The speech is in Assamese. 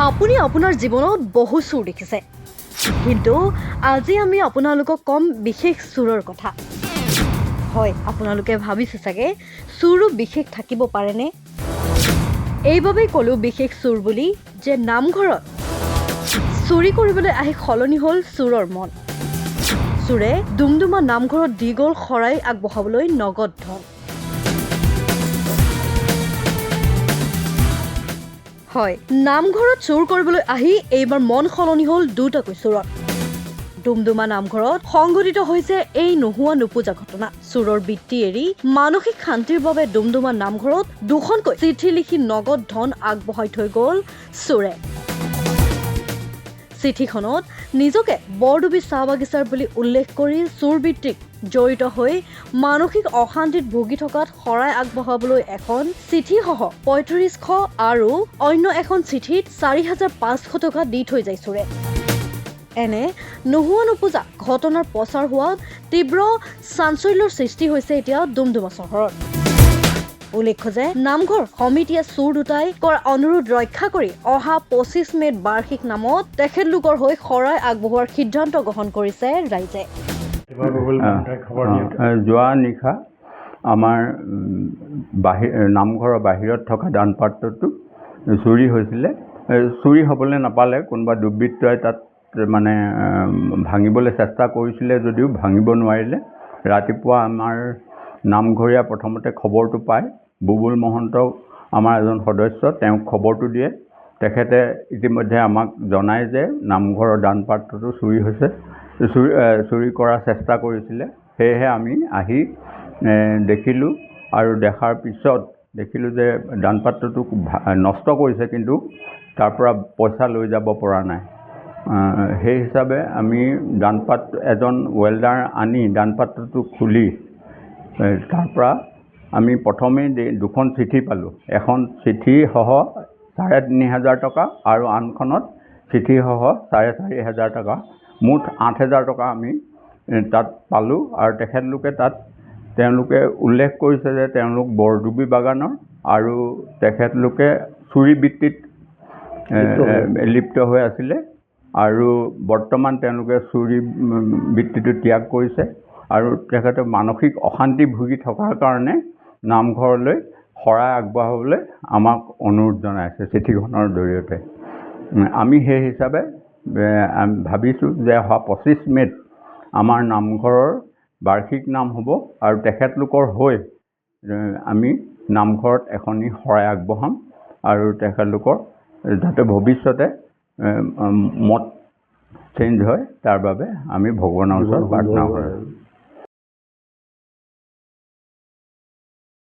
আপুনি আপোনাৰ জীৱনত বহু চুৰ দেখিছে, কিন্তু আজি আমি আপোনালোকক কম বিশেষ চুৰৰ কথা। হয়, আপোনালোকে ভাবিছে চাগে চুৰো বিশেষ থাকিব পাৰেনে? এইবাবেই ক'লো বিশেষ চুৰ বুলি যে নামঘৰত চুৰি কৰিবলৈ আহি সলনি হ'ল চুৰৰ মন। চুৰে ডুমডুমা নামঘৰত দি গ'ল শৰাই আগবঢ়াবলৈ নগদ ধন। হয়, নামঘৰত চুৰ কৰিবলৈ আহি এইবাৰ মন সলনি হ'ল দুটাকৈ চুৰত। ডুমডুমা নামঘৰত সংঘটিত হৈছে এই নোহোৱা নোপোজা ঘটনা। চুৰৰ বৃত্তি এৰি মানসিক শান্তিৰ বাবে ডুমডুমা নামঘৰত দুখনকৈ চিঠি লিখি নগদ ধন আগবঢ়াই থৈ গ'ল চুৰে। চিঠিখনত নিজকে বৰডুবি চাহ বাগিচাৰ বুলি উল্লেখ কৰি চুৰ বৃত্তিক জড়িত হৈ মানসিক অশান্তিত ভুগি থকাত শৰাই আগবঢ়াবলৈ এখন চিঠিসহ ৩৫০০ আৰু অন্য এখন চিঠিত ৪৫০০ টকা দি থৈ যায় চুৰে। এনে নোহোৱা নোপোজা ঘটনাৰ প্ৰচাৰ হোৱাত তীব্ৰ চাঞ্চল্যৰ সৃষ্টি হৈছে এতিয়া ডুমডুমা চহৰত। উল্লেখ্য যে নামঘৰ সমিতিয়ে চুৰ দুটাই কৰা অনুৰোধ ৰক্ষা কৰি অহা ২৫ মে'ত বাৰ্ষিক নামত তেখেতলোকৰ হৈ শৰাই আগবঢ়োৱাৰ সিদ্ধান্ত গ্ৰহণ কৰিছে ৰাইজে। যোৱা নিশা আমাৰ নামঘৰৰ বাহিৰত থকা দান পাত্ৰটো চুৰি হৈছিলে। চুৰি হ'বলৈ নাপালে, কোনোবা দুৰ্বৃত্তই তাত মানে ভাঙিবলৈ চেষ্টা কৰিছিলে যদিও ভাঙিব নোৱাৰিলে। ৰাতিপুৱা আমাৰ নামঘৰীয়া প্ৰথমতে খবৰটো পায়, বুবুল মহন্ত আমাৰ এজন সদস্য, তেওঁক খবৰটো দিয়ে। তেখেতে ইতিমধ্যে আমাক জনায় যে নামঘৰৰ দান পাত্ৰটো চুৰি হৈছে, চুৰি কৰাৰ চেষ্টা কৰিছিলে। সেয়েহে আমি আহি দেখিলোঁ, আৰু দেখাৰ পিছত দেখিলোঁ যে দান পাত্ৰটো নষ্ট কৰিছে, কিন্তু তাৰ পৰা পইচা লৈ যাব পৰা নাই। সেই হিচাপে আমি এজন ৱেল্ডাৰ আনি দান পাত্ৰটো খুলি তাৰ পৰা আমি প্ৰথমেই দুখন চিঠি পালোঁ। এখন চিঠিসহ ৩৫০০০ টকা আৰু আনখনত চিঠিসহ ৪৫০০০ টকা, মুঠ ৮০০০ টকা আমি তাত পালোঁ। আৰু তেওঁলোকে উল্লেখ কৰিছে যে তেওঁলোক বৰডুবি বাগানৰ, আৰু তেখেতলোকে চুৰি বৃত্তিত লিপ্ত হৈ আছিলে, আৰু বৰ্তমান তেওঁলোকে চুৰি বৃত্তিটো ত্যাগ কৰিছে, আৰু তেখেতে মানসিক অশান্তি ভুগি থকাৰ কাৰণে নামঘৰলৈ শৰাই আগবঢ়াবলৈ আমাক অনুৰোধ জনাইছে চিঠিখনৰ জৰিয়তে। আমি সেই হিচাপে ভাবিছোঁ যে অহা ২৫ মে'ত আমাৰ নামঘৰৰ বাৰ্ষিক নাম হ'ব, আৰু তেখেতলোকৰ হৈ আমি নামঘৰত এখনি শৰাই আগবঢ়াম, আৰু তেখেতলোকৰ যাতে ভৱিষ্যতে মত চেঞ্জ হয় তাৰ বাবে আমি ভগৱানৰ ওচৰত প্ৰাৰ্থনা কৰোঁ।